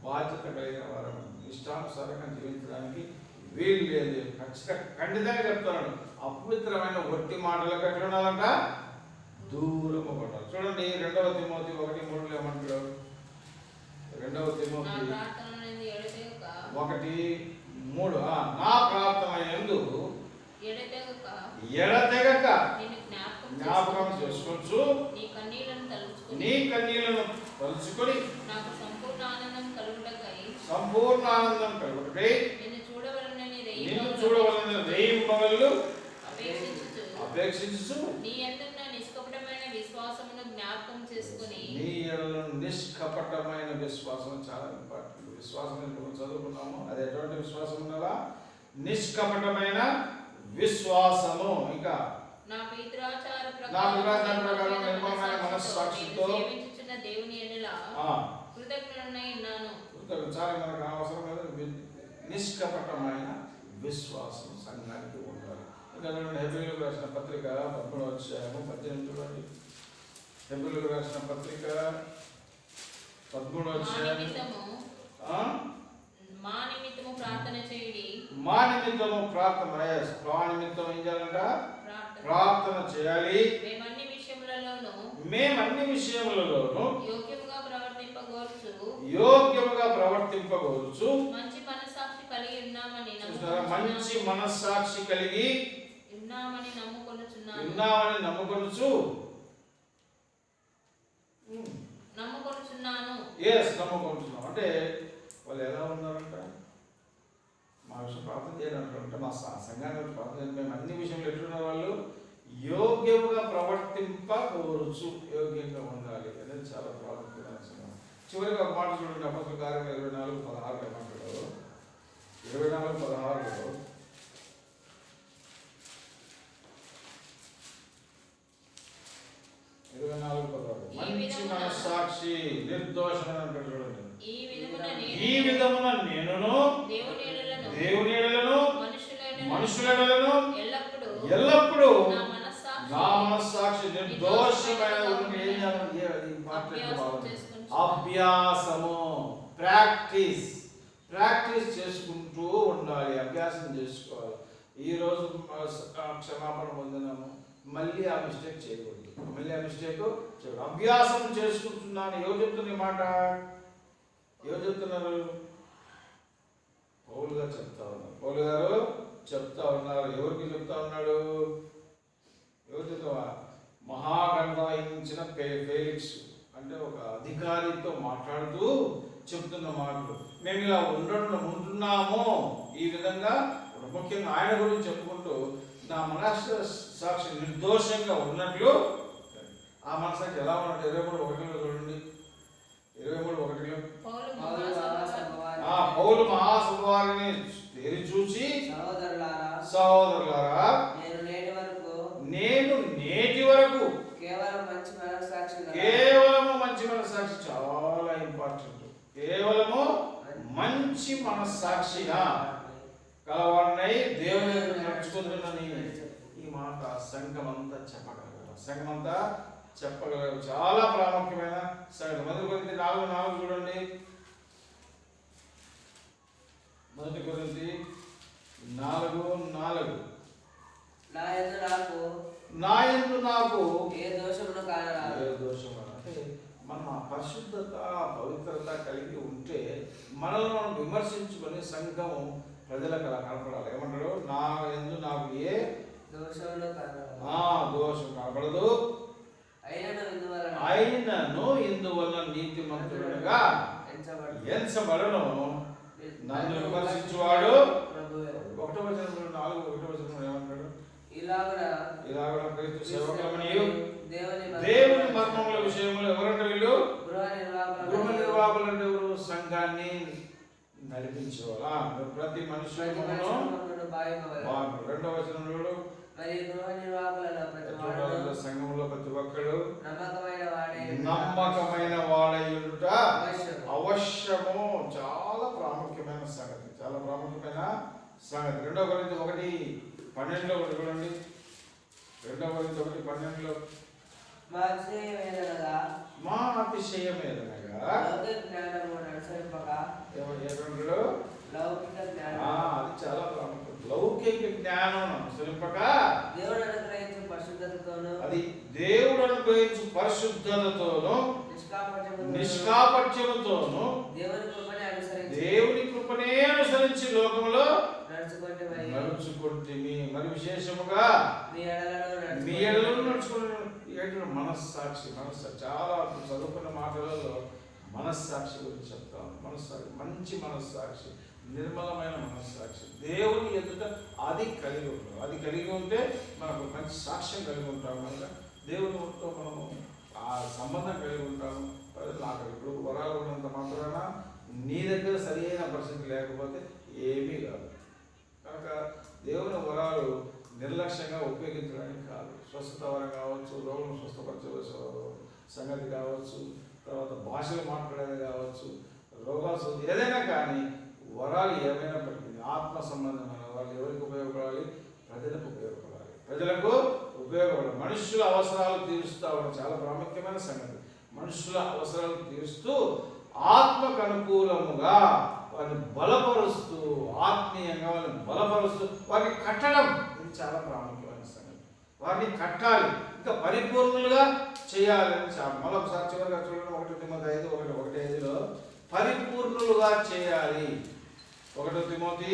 బాధ్యత కలిగిన వారు ఇష్టానుసారంగా జీవించడానికి వీలు లేదు. ఖండితంగా చెప్తున్నాడు, అపవిత్రమైన ఒట్టి మాటలకు ఎట్లా ఉండాలంట? దూరము పడాలి. చూడండి 2 తిమోతి 1:3 ఏమంటాడు? 2 తిమోతి 1:3 నా ప్రార్థన యందు ఎడతెగక జ్ఞాపకం చేసుకోవచ్చు, నీ కన్నీళ్లను తలుచుకొని సంపూర్ణ ఆనందం కలుగుటకై నిన్ను చూడవలన రేయింబగళ్ళు అపేక్షించు నీ యందు నిష్కపటమైన విశ్వాసం. చాలా ఇంపార్టెంట్. విశ్వాసం చదువుకున్నాము, అది ఎటువంటి విశ్వాసం ఉండాలా? నిష్కపటమైన విశ్వాసము. ఇంకా నా పితరాచార ప్రకారం నిర్మలమైన మనస్సాక్షితో చాలా మనకు అవసరం లేదు. నిష్కపటమైన విశ్వాసం సంఘానికి ఉండాలి. ఇంకా హెబ్రీయులకు రాసిన పత్రిక 13:18 చూడండి. హెబ్రీయులకు రాసిన పత్రిక 13:18 మా నిమిత్తము ప్రార్థన ఏం చేయాలంట? ప్రార్థన చేయాలి. మేము అన్ని విషయములలోనూ యోగ్యముగా ప్రవర్తింపగోరుచు మంచి మనస్సాక్షి కలిగి ఉన్నాము చూసారా, మంచి మనస్సాక్షి కలిగి ఉన్నామని నమ్ముకొనుచున్నాను. నమ్ముకొనుచు నమ్ముకుంటున్నాం. అంటే వాళ్ళు ఎలా ఉన్నారంట, మా విషయం ప్రార్థన చేయాలంటే మా సంఘాన్ని ప్రార్థన చేయాలి, మేము అన్ని విషయంలో ఎట్లున్నారు వాళ్ళు యోగ్యముగా ప్రవర్తింపకోరుచు, యోగ్యంగా ఉండాలి అనేది చాలా ప్రాముఖ్యమైన సంఘం. చివరిగా ఒక మాట చూడండి, అపొస్తలుల కార్యములు 24:16 ఏమంటాడు, 24:16 మంచి మనస్సాక్షి నిర్దోషమైన అంటాడు చూడండి. ఈ విధమున నేనును దేవుని ఎడలను మనుషుల ఎడలను ఎల్లప్పుడూ నా మనస్సాక్షి నిర్దోషమైన అభ్యాసము ప్రాక్టీస్ చేసుకుంటూ ఉండాలి. అభ్యాసం చేసుకోవాలి. ఈరోజు క్షమాపణ పొందినాము, మళ్ళీ ఆ మిస్టేక్ చేయకూడదు. అభ్యాసం చేసుకుంటున్నాను. ఎవరు చెప్తున్న ఈ మాట? ఎవరు చెప్తున్నారు? పౌలు గారు చెప్తా ఉన్నారు. పౌలు గారు చెప్తా ఉన్నారు. ఎవరికి చెప్తా ఉన్నాడు? ఎవరు చెప్తావా? మహాగణాయించిన ఫేలిక్స్ అంటే ఒక అధికారితో మాట్లాడుతూ చెప్తున్న మాటలు. మేము ఇలా ఉంటున్నాము, ఈ విధంగా ముఖ్యంగా ఆయన గురించి చెప్పుకుంటూ నా మనస్సాక్షి నిర్దోషంగా ఉన్నట్లు. ఆ మనస్సాక్షి ఎలా ఉన్నట్టు 23:1 చూడండి. 23:1 పౌలు మహాసభవారిని తేరి చూసి, సహోదరులారా నేను నేటి వరకు కేవలము మంచి మనస్సాక్షి, చాలా ఇంపార్టెంట్, కేవలము మంచి మనస్సాక్షిగా కలవాడినై దేవుని నడుచుకుంటున్నాను. ఈ మాట సంఘమంతా చెప్పగలరు. చాలా ప్రాముఖ్యమైన సంగతి. 1 కొరింథీ 4:4 చూడండి. 1 కొరింథీ 4:4 నా యందు నాకు ఏ దోషమును కానరాదు. అంటే మనం ఆ పరిశుద్ధత పవిత్రత కలిగి ఉంటే మనల్ని మనం విమర్శించుకొని సంఘము ప్రజలకు అలా కనపడాలి. ఏమంటాడు? నా యందు నాకు ఏ దోషం కనపడదు, అయినను ఇందువల్ల నీతిమంతుడుగా ఎంచబడను. నన్ను విమర్శించువాడు 1 ఏమంటాడు? ఇలాగ క్రీస్తు సేవకులమనియు దేవుని మర్మముల విషయంలో ఎవరంటే వీళ్ళు గృహ నిర్వాహకులు అంటే ఎవరు? సంఘాన్ని నడిపించేవాళ్ళు. ప్రతి మనుషులను 2వ వచనంలో సంఘంలో ప్రతి ఒక్కడు నమ్మకమైన వాడయుట అవశ్యము. చాలా ప్రాముఖ్యమైన సంగతి. 2 కొరింథీ 1:12 చూడండి. 2 కొరింథీ 1:12 మా అతిశయం ఏదనగా అది చాలా ప్రాముఖ్యం. లౌకిక జ్ఞానం అనుసరింపక అది దేవుడు అనుగ్రహించు పరిశుద్ధతతోను నిష్కాపట్యముతోను దేవుని కృపనే అనుసరించి లోకంలో నడుచుకుంటుంది. మరి విశేషముగా మీ ఎడలను నడుచుకుంటున్న మనస్సాక్షి. చాలా చదువుకున్న మాటలలో మనస్సాక్షి గురించి చెప్తాను. మంచి మనస్సాక్షి, నిర్మలమైన మనస్సాక్షి, దేవుని ఎదుట అది కలిగి ఉంటాం. అది కలిగి ఉంటే మనకు మంచి సాక్ష్యం కలిగి ఉంటాం. కనుక దేవునితో మనము ఆ సంబంధం కలిగి ఉంటాము. నాకు ఇప్పుడు వరాలు ఉన్నంత మాత్రాన నీ దగ్గర సరి అయిన పరిస్థితి లేకపోతే ఏమీ కాదు. కనుక దేవుని వరాలు నిర్లక్ష్యంగా ఉపయోగించడానికి కాదు. స్వస్థత వరం కావచ్చు, రోగులను స్వస్థపరిచే సంగతి కావచ్చు, తర్వాత భాషలు మాట్లాడేది కావచ్చు, రోగాలు ఏదైనా కానీ వరాలు ఏమైనప్పటికీ ఆత్మ సంబంధమైన వాళ్ళు ఎవరికి ఉపయోగపడాలి? ప్రజలకు ఉపయోగపడాలి. మనుషుల అవసరాలు తీరుస్తూ ఉండడం చాలా ప్రాముఖ్యమైన సంగతి. మనుషుల అవసరాలు తీరుస్తూ ఆత్మకు అనుకూలముగా వారిని బలపరుస్తూ, ఆత్మీయంగా వాళ్ళని బలపరుస్తూ వారిని కట్టడం, ఇది చాలా ప్రాముఖ్యమైన సంగతి. వారిని కట్టాలి, ఇంకా పరిపూర్ణులుగా చేయాలని మరొకసారి చివరిగా చూడండి. 1 తిమోతి 5:1-5 పరిపూర్ణులుగా చేయాలి. 1 తిమోతి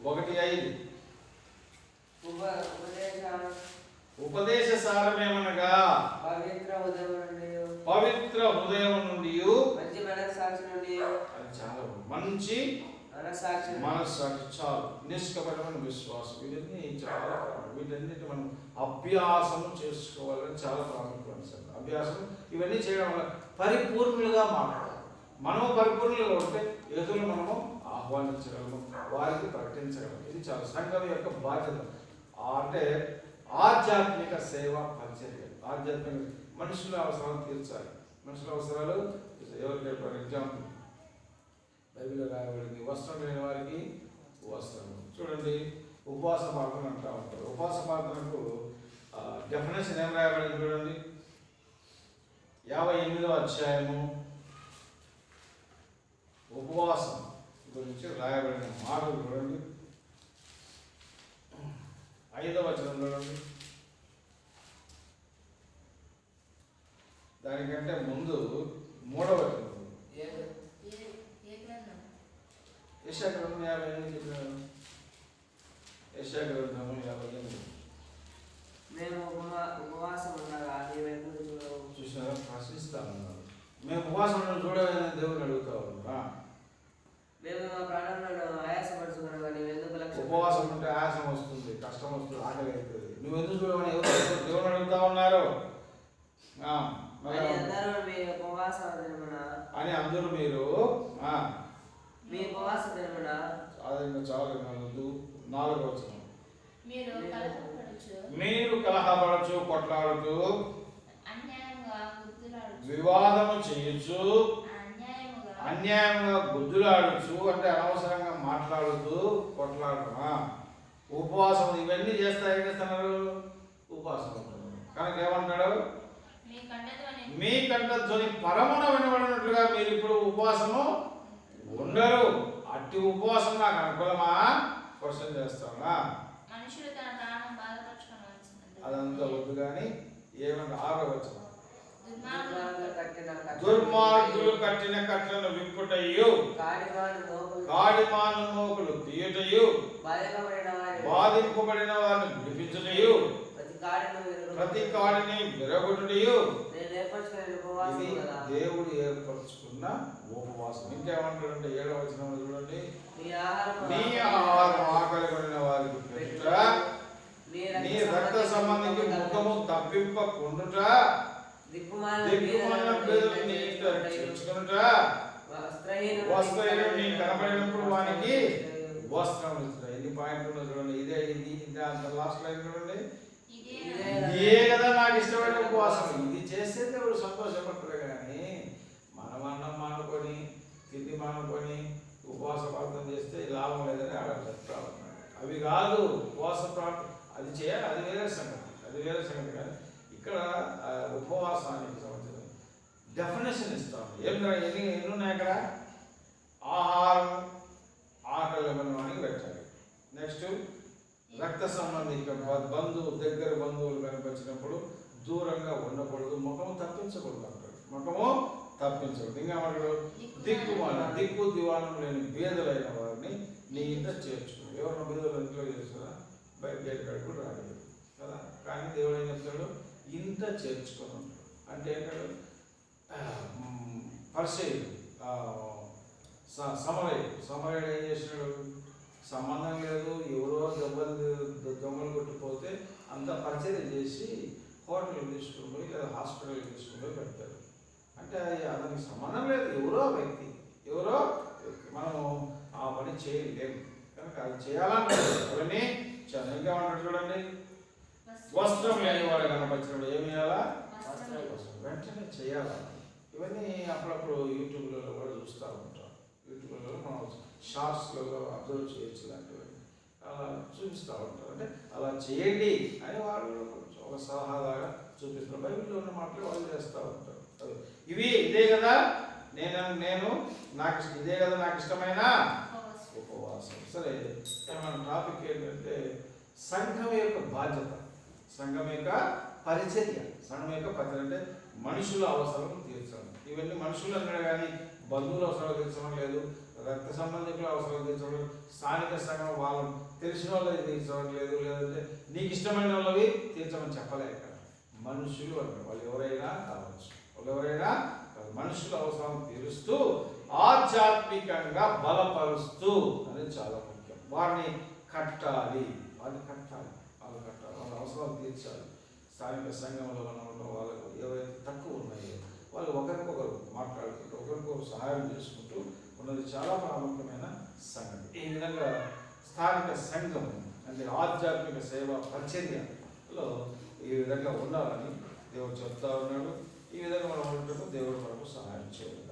1:5 ఉపదేశ సారమేమనగా పవిత్ర హృదయం నుండి అది చాలా మంచి మనస్సాక్షి, చాలు నిష్కపటమైన విశ్వాసం, ఇవన్నీ చాలా వీటన్నిటి మనం అభ్యాసం చేసుకోవాలని చాలా ప్రాముఖ్యమైన సార్. అభ్యాసం ఇవన్నీ చేయడం వల్ల పరిపూర్ణులుగా మాట్లాడాలి. మనము పరిపూర్ణులుగా ఉంటే ఎదురు మనము ఆహ్వానించగలము, వారికి ప్రకటించగలము. ఇది చాలా సంఘం యొక్క బాధ్యత. అంటే ఆధ్యాత్మిక సేవ పరిచర్య, ఆధ్యాత్మిక మనుషుల అవసరాలు తీర్చాలి. మనుషుల అవసరాలు ఎవరికి ఫర్ ఎగ్జాంపుల్ బైబిల్లో రాయబడింది, వస్త్రం లేని వారికి వస్త్రం. చూడండి, ఉపవాస ప్రార్థన అంటూ ఉంటారు. ఉపవాస ప్రార్థనకు డెఫినేషన్ ఏం రాయబడింది చూడండి, 58వ అధ్యాయము ఉపవాసం గురించి రాయబడిన మాటలు చూడండి. 5వ వచనం చూడండి. దానికంటే ముందు 3వ వచనం యెషయా గ్రంథం 58 చెప్పినారు. యెషయా గ్రంథము 58 చూసినారా, ప్రశ్నిస్తా ఉన్నారు. మేము ఉపవాసం చూడగానే దేవుని అడుగుతా ఉన్నారా? ఉపవాసం ఉంటే ఆయాసం వస్తుంది, కష్టం వస్తుంది, ఆకలి అవుతుంది. నువ్వు ఎందుకు చూడమని దేవుని అడుగుతా ఉన్నారు అని అందరూ మీరు చాలా 4వ వచనం, మీరు కలహపడచ్చు, కొట్లాడుతూ, వివాదము చేయొచ్చు, అన్యాయంగా గుద్దులాడచ్చు, అంటే అనవసరంగా మాట్లాడుతూ కొట్లాడటమా, ఉపవాసం ఇవన్నీ చేస్తా. ఏం చేస్తున్నారు? ఉపవాసం. కనుక ఏమంటాడు, మీ కంఠధ్వని పరమున వినబడినట్లుగా మీరు ఇప్పుడు ఉపవాసము ఉండరు. అట్టి ఉపవాసం నాకు అనుకూలమా? క్వశ్చన్ చేస్తానా? అదంతా వద్దు కానీ ఏమంటే 6వ వచనం, దుర్మార్గులు కట్టిన కట్లను విప్పుటయు, కాడిమాను మోకులు తీయుటయు, బాధింపబడిన వారిని విడిపించుటయు, ప్రతి కాడిని విరగొట్టుటయు ఇది దేవుడు ఏర్పరచుకున్న ఉపవాసం. ఇంకేమంటాడంటే 7వ వచనంలో చూడండి, నీ ఆహారం ఆకలి పడిన వారికి పెట్టుట, నీ రక్త సంబంధికి ముఖము తప్పింపకుండుట, దిక్కుమాలిన పేదలను నీ ఇంట చేర్చుకొనుట, వస్త్రహీనుడు నీ కనబడినప్పుడు వానికి వస్త్రం ఇస్తుట. ఎన్ని పాయింట్లు చూడండి. ఇదే ఇది అంత లాస్ట్ లైన్ చూడండి. ఇదే కదా నాకు ఇష్టమైన ఉపవాసం. ఇది చేస్తే దేవుడు సంతోషపడతారు. కానీ మనం అన్నం మానుకొని, తిండి మానుకొని ఉపవాస ప్రార్థన చేస్తే లాభం లేదని ఆడ చెప్తా ఉన్నాడు. అవి కాదు ఉపవాస ప్రార్థన, అది చేయాలి, అది వేరే సంగతి. కానీ ఇక్కడ ఉపవాసానికి సంబంధించిన డెఫినేషన్ ఇస్తాం. ఎన్ని ఉన్నాయి అక్కడ? ఆహారం ఆకలి వానికి పెట్టాలి. నెక్స్ట్ రక్త సంబంధిక దగ్గర బంధువులు కనిపించినప్పుడు దూరంగా ఉండకూడదు, ముఖము తప్పించకూడదు అంటాడు. ముఖము తప్పించకూడదు. ఇంకా అంటాడు, దిక్కు దివాణం లేని బీదలైన వారిని నీ ఇంట చేర్చుకో. ఎవరైనా బీదలు ఇంట్లో చేస్తున్నా బయట గేట్ కడుపు రాలేదు కదా. కానీ దేవుడు ఏం చెప్తాడు, ఇంత చేర్చుకొని ఉంటాడు. అంటే ఏంటాడు, పరిచయం సమరయుడు ఏం చేసినాడు, సంబంధం లేదు, ఎవరో దొంగలు కొట్టిపోతే అంత పరిచయం చేసి హోటల్కి తీసుకుని పోయి లేదా హాస్పిటల్కి తీసుకుని పోయి పెడతారు. అంటే అతనికి సంబంధం లేదు, ఎవరో వ్యక్తి. మనము ఆ పని చేయలేము. కనుక అది చేయాలంటే అవన్నీ ఇంకా ఉంటాడు చూడండి. వస్త్రం లేని వాడు కనపరిచినప్పుడు ఏమి చేయాలా? వెంటనే చేయాలా. ఇవన్నీ అప్పుడప్పుడు యూట్యూబ్లలో కూడా చూస్తూ ఉంటాం. యూట్యూబ్లలో మనం షార్ట్స్లలో అబ్జర్వ్ చేయొచ్చు. లాంటివన్నీ అలా చూపిస్తూ ఉంటారు. అంటే అలా చేయండి అని వాళ్ళు ఒక సలహాలాగా చూపిస్తారు. బైబిల్లో ఉన్న మాటలు వాళ్ళు చేస్తూ ఉంటారు. ఇదే కదా ఇదే కదా నాకు ఇష్టమైన ఉపవాసం. సరే, మన టాపిక్ ఏంటంటే సంఘం యొక్క బాధ్యత, సంఘం యొక్క పరిచర్య. సంఘం యొక్క పరిచర్య అంటే మనుషుల అవసరం తీర్చడం. ఇవన్నీ మనుషులు అన్నాడు కానీ బంధువుల అవసరాలు తీర్చడం లేదు, రక్త సంబంధికుల అవసరాలు తీర్చడం, స్థానిక సంఘం వాళ్ళు తెలిసిన వాళ్ళవి తీర్చడం లేదు, లేదంటే నీకు ఇష్టమైన వాళ్ళవి తీర్చమని చెప్పలేక మనుషులు అన్నారు. వాళ్ళు ఎవరైనా కావచ్చు, మనుషుల అవసరం తీరుస్తూ ఆధ్యాత్మికంగా బలపరుస్తూ అనేది చాలా ముఖ్యం. వారిని కట్టాలి, వాళ్ళ అవసరాలు తీర్చాలి. స్థానిక సంఘంలో ఉన్న వాళ్ళకు ఏవైతే తక్కువ ఉన్నాయో వాళ్ళు ఒకరికొకరు మాట్లాడుకుంటూ ఒకరికొకరు సహాయం చేసుకుంటూ ఉన్నది చాలా ప్రాముఖ్యమైన సంగతి. ఈ విధంగా స్థానిక సంఘం అంటే ఆధ్యాత్మిక సేవ పరిచర్యలో ఈ విధంగా ఉండాలని దేవుడు చెప్తా ఉన్నాడు. ఈ విధంగా మనం ఉండటం దేవుడు మనకు సహాయం చేయాలి.